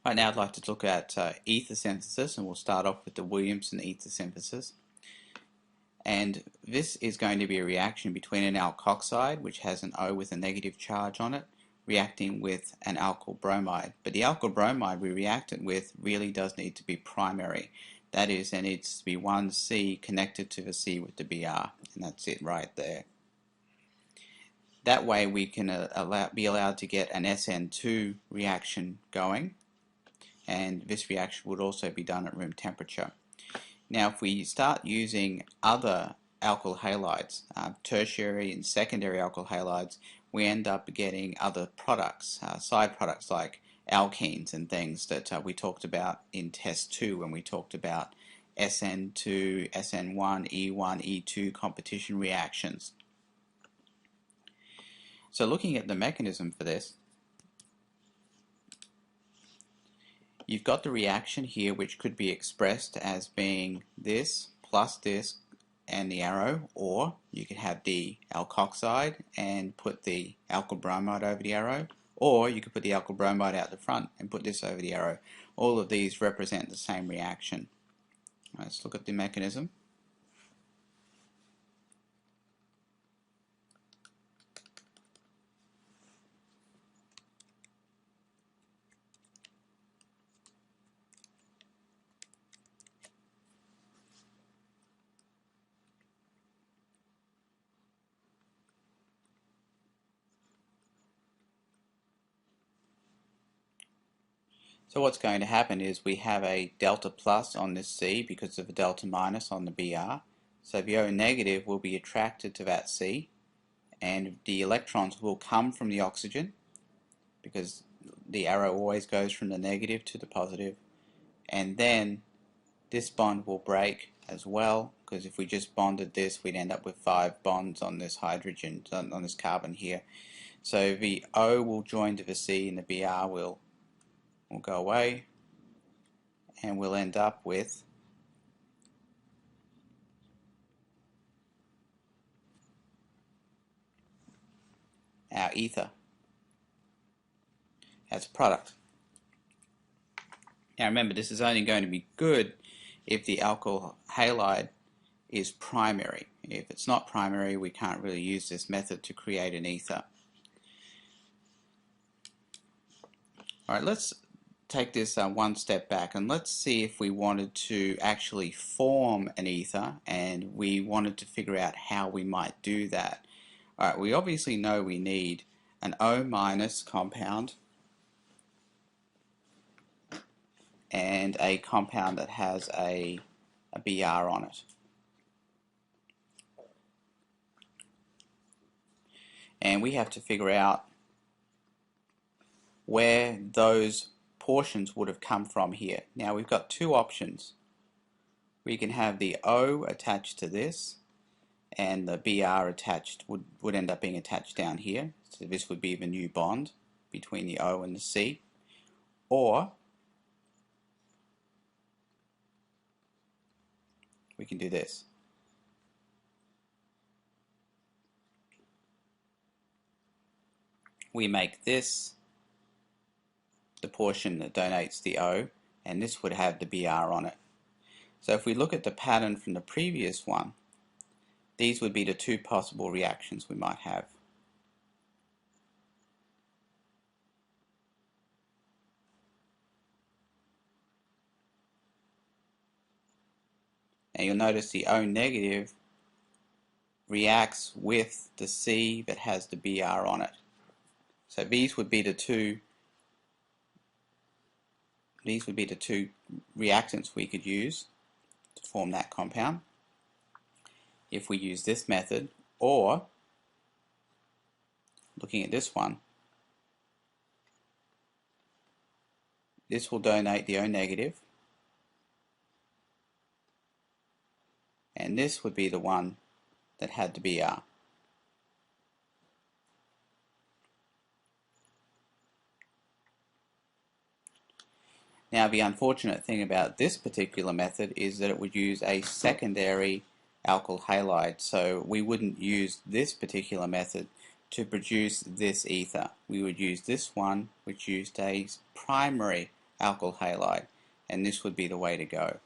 Right now I'd like to look at ether synthesis, and we'll start off with the Williamson ether synthesis. And this is going to be a reaction between an alkoxide, which has an O with a negative charge on it, reacting with an alkyl bromide. But the alkyl bromide we react it with really does need to be primary. That is, there needs to be one C connected to the C with the Br, and that's it right there. That way we can be allowed to get an SN2 reaction going, and this reaction would also be done at room temperature. Now if we start using other alkyl halides, tertiary and secondary alkyl halides, we end up getting other products, side products like alkenes and things that we talked about in test 2 when we talked about SN2, SN1, E1, E2 competition reactions. So looking at the mechanism for this, you've got the reaction here, which could be expressed as being this plus this and the arrow, or you could have the alkoxide and put the alkyl bromide over the arrow, or you could put the alkyl bromide out the front and put this over the arrow. All of these represent the same reaction. Let's look at the mechanism. So what's going to happen is we have a delta plus on this C because of a delta minus on the Br. So the O negative will be attracted to that C, and the electrons will come from the oxygen because the arrow always goes from the negative to the positive, and then this bond will break as well, because if we just bonded this we'd end up with 5 bonds on this hydrogen, on this carbon here. So the O will join to the C and the Br will go away, and we'll end up with our ether as a product. Now remember, this is only going to be good if the alkyl halide is primary. If it's not primary, we can't really use this method to create an ether. Alright, let's take this one step back, and let's see if we wanted to actually form an ether and we wanted to figure out how we might do that. Alright, we obviously know we need an O minus compound and a compound that has a Br on it. And we have to figure out where those portions would have come from here. Now we've got two options. We can have the O attached to this, and the Br attached would end up being attached down here. So this would be the new bond between the O and the C. Or we can do this. We make this the portion that donates the O, and this would have the Br on it. So if we look at the pattern from the previous one, these would be the two possible reactions we might have. And you'll notice the O negative reacts with the C that has the Br on it. So these would be the two reactants we could use to form that compound if we use this method, or looking at this one, this will donate the O negative, and this would be the one that had the Br. Now the unfortunate thing about this particular method is that it would use a secondary alkyl halide, so we wouldn't use this particular method to produce this ether. We would use this one, which used a primary alkyl halide, and this would be the way to go.